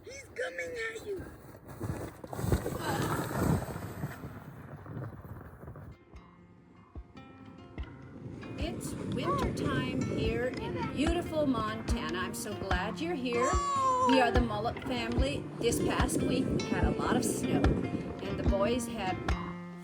He's coming at you. It's winter time here in beautiful Montana. I'm so glad you're here. We are the Mullet family. This past week we had a lot of snow and the boys had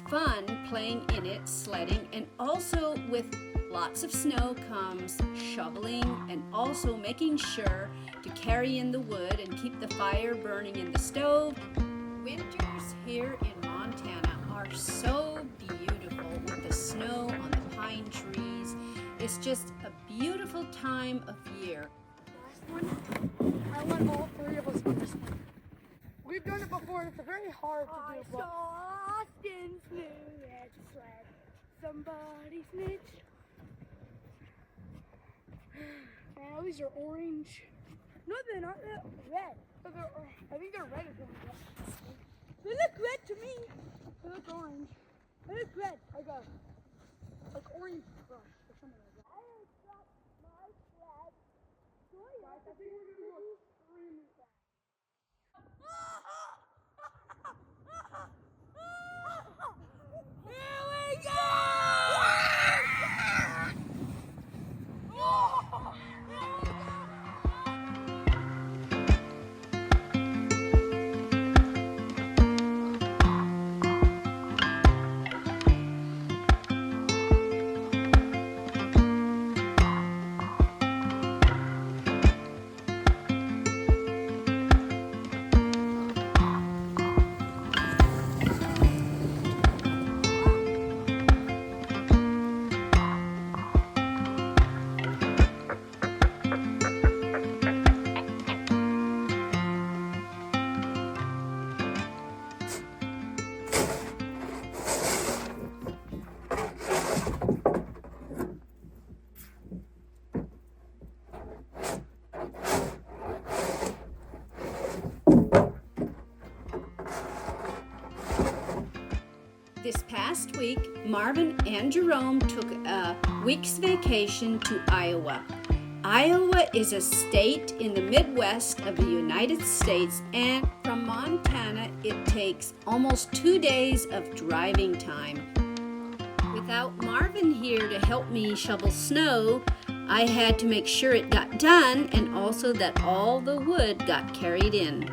fun playing in it, sledding, and also with lots of snow comes shoveling and also making sure to carry in the wood and keep the fire burning in the stove. Winters here in Montana are so beautiful with the snow on the pine trees. It's just a beautiful time of year. Last one, I want all three of us on this one. We've done it before and it's very hard to do. I saw Austin snitch sled. Somebody snitch. Now these are orange. No, they're not. They're red. I think they're red as well. They look red to me. They look orange. They look red. Like orange brush or something like that. I have got my sled. Guys, I think we're gonna go extremely fast. Here we go! This past week, Marvin and Jerome took a week's vacation to Iowa. Iowa is a state in the Midwest of the United States, and from Montana, it takes almost 2 days of driving time. Without Marvin here to help me shovel snow, I had to make sure it got done and also that all the wood got carried in.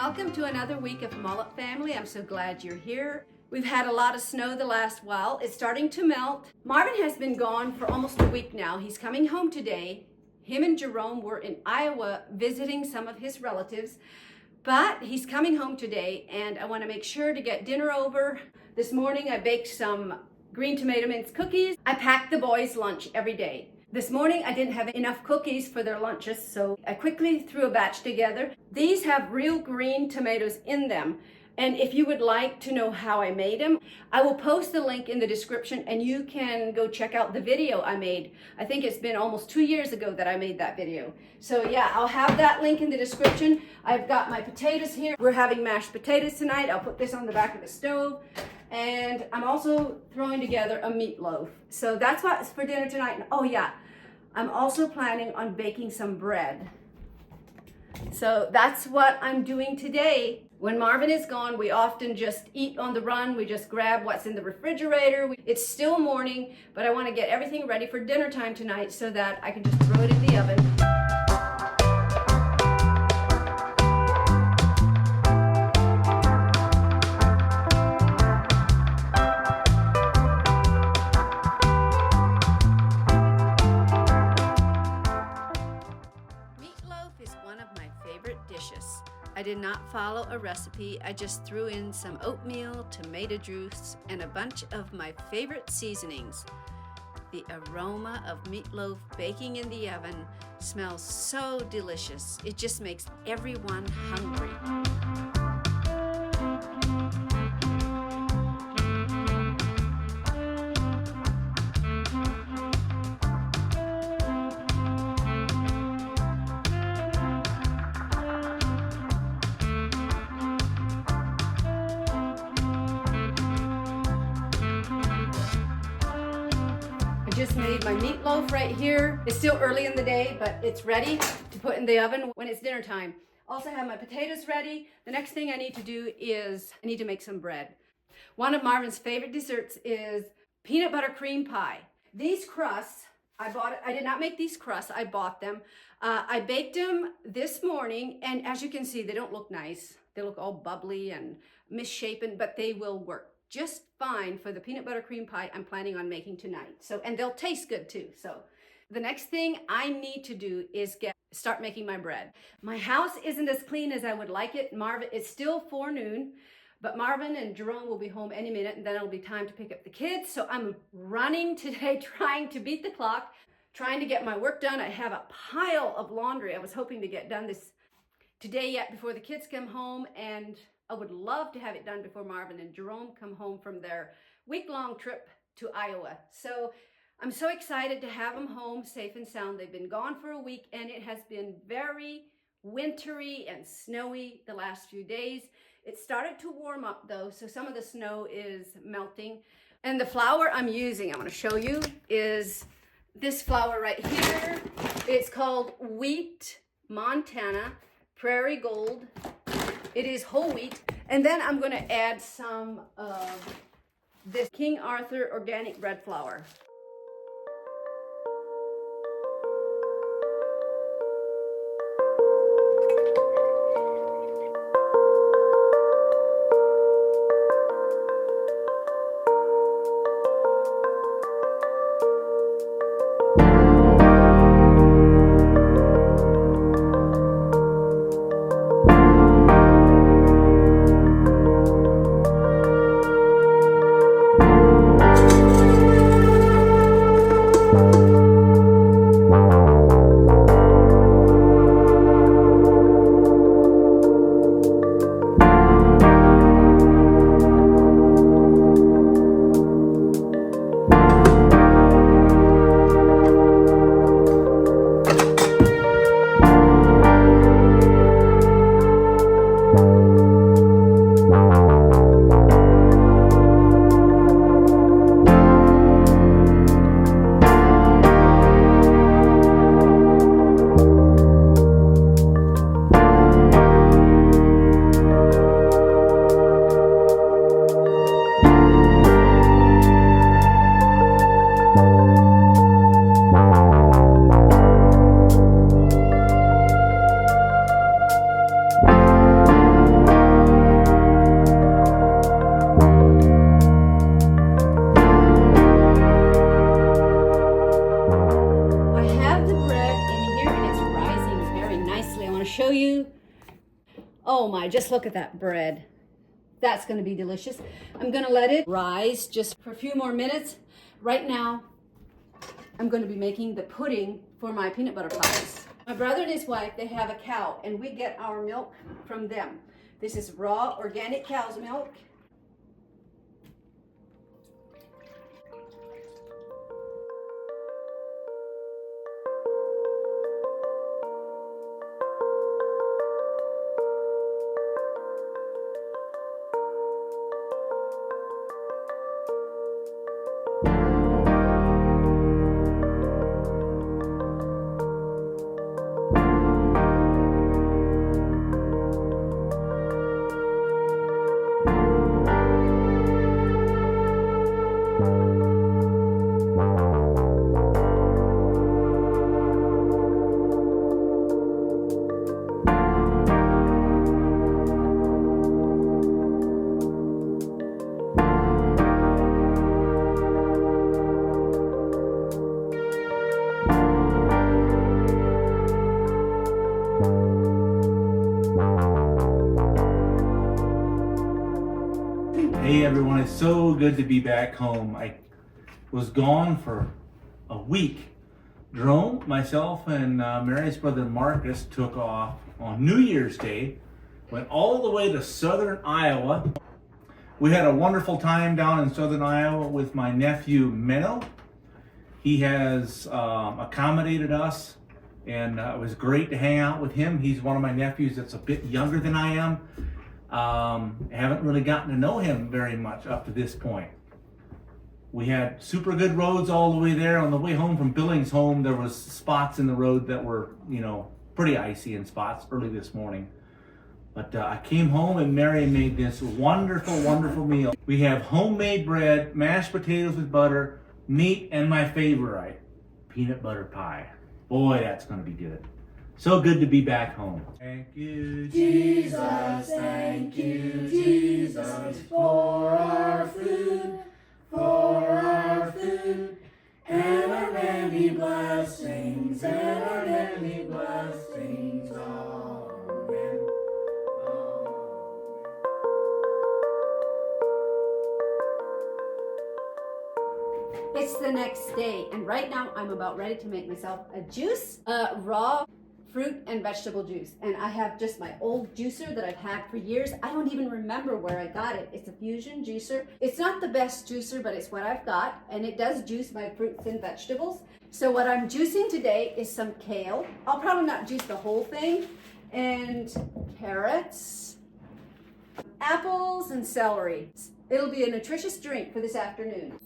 Welcome to another week of Mullet Family. I'm so glad you're here. We've had a lot of snow the last while. It's starting to melt. Marvin has been gone for almost a week now. He's coming home today. Him and Jerome were in Iowa visiting some of his relatives, but he's coming home today and I want to make sure to get dinner over. This morning I baked some green tomato mince cookies. I pack the boys' lunch every day. This morning I didn't have enough cookies for their lunches, so I quickly threw a batch together. These have real green tomatoes in them, and if you would like to know how I made them, I will post the link in the description and you can go check out the video I made. I think it's been almost 2 years ago that I made that video. So yeah, I'll have that link in the description. I've got my potatoes here. We're having mashed potatoes tonight. I'll put this on the back of the stove. And I'm also throwing together a meatloaf. So that's what's for dinner tonight. Oh yeah, I'm also planning on baking some bread. So that's what I'm doing today. When Marvin is gone, we often just eat on the run. We just grab what's in the refrigerator. It's still morning, but I want to get everything ready for dinner time tonight so that I can just throw it in the oven. Dishes. I did not follow a recipe. I just threw in some oatmeal, tomato juice, and a bunch of my favorite seasonings. The aroma of meatloaf baking in the oven smells so delicious. It just makes everyone hungry. Just made my meatloaf right here. It's still early in the day, but it's ready to put in the oven when it's dinner time. Also have my potatoes ready. The next thing I need to do is I need to make some bread. One of Marvin's favorite desserts is peanut butter cream pie. These crusts, I did not make these crusts, I bought them. I baked them this morning, and as you can see, they don't look nice. They look all bubbly and misshapen, but they will work just fine for the peanut butter cream pie I'm planning on making tonight. So, and they'll taste good too. So the next thing I need to do is start making my bread. My house isn't as clean as I would like it. It's still forenoon, but Marvin and Jerome will be home any minute, and then it'll be time to pick up the kids. So I'm running today, trying to beat the clock, trying to get my work done. I have a pile of laundry I was hoping to get done today yet before the kids come home, and I would love to have it done before Marvin and Jerome come home from their week-long trip to Iowa. So I'm so excited to have them home safe and sound. They've been gone for a week, and it has been very wintry and snowy the last few days. It started to warm up though, so some of the snow is melting. And the flour I'm using, I'm going to show you, is this flour right here. It's called Wheat Montana Prairie Gold. It is whole wheat. And then I'm going to add some of this King Arthur organic bread flour. Oh my, just look at that bread. That's going to be delicious. I'm going to let it rise just for a few more minutes. Right now, I'm going to be making the pudding for my peanut butter pies. My brother and his wife, they have a cow, and we get our milk from them. This is raw, organic cow's milk. Hey everyone, it's so good to be back home. I was gone for a week. Jerome, myself, and Mary's brother Marcus took off on New Year's Day, went all the way to southern Iowa. We had a wonderful time down in southern Iowa with my nephew Menno. He has accommodated us, and it was great to hang out with him. He's one of my nephews that's a bit younger than I am. Haven't really gotten to know him very much up to this point. We had super good roads all the way there. On the way home from Billings home, there was spots in the road that were, pretty icy in spots early this morning. But I came home and Mary made this wonderful, wonderful meal. We have homemade bread, mashed potatoes with butter, meat, and my favorite, peanut butter pie. Boy, that's gonna be good. So good to be back home. Thank you, Jesus. Thank you, Jesus, for our food, and our many blessings, Amen. It's the next day, and right now I'm about ready to make myself a juice, raw fruit and vegetable juice. And I have just my old juicer that I've had for years. I don't even remember where I got it. It's a fusion juicer. It's not the best juicer, but it's what I've got, and it does juice my fruits and vegetables. So what I'm juicing today is some kale. I'll probably not juice the whole thing, and carrots, apples, and celery. It'll be a nutritious drink for this afternoon.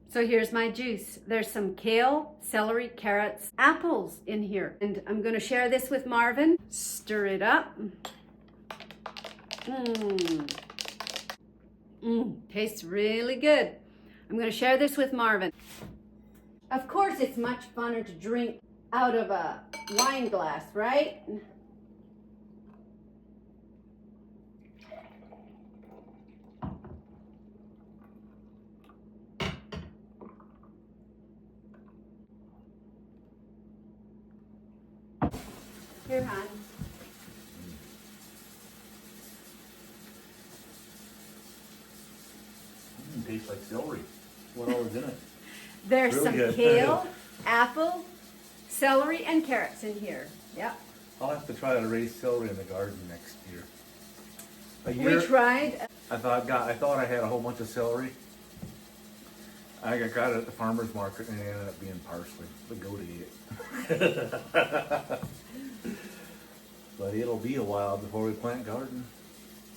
So here's my juice. There's some kale, celery, carrots, apples in here. And I'm gonna share this with Marvin. Stir it up. Tastes really good. I'm gonna share this with Marvin. Of course, it's much funner to drink out of a wine glass, right? Here, hon. Tastes like celery. What all is in it? There's Really some good. kale, apple, celery, and carrots in here. Yep. I'll have to try to raise celery in the garden next year. We tried. I thought I had a whole bunch of celery. I got it at the farmer's market and it ended up being parsley. The goat ate it. But it'll be a while before we plant garden.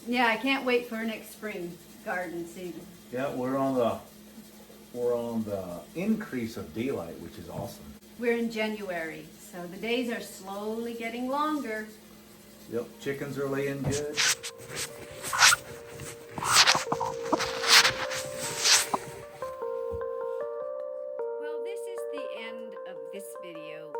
Yeah, I can't wait for next spring garden season. Yeah, we're on the increase of daylight, which is awesome. We're in January, so the days are slowly getting longer. Yep, chickens are laying good. this video.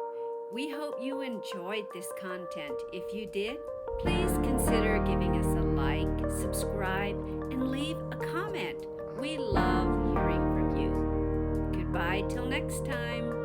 We hope you enjoyed this content. If you did, please consider giving us a like, subscribe, and leave a comment. We love hearing from you. Goodbye till next time.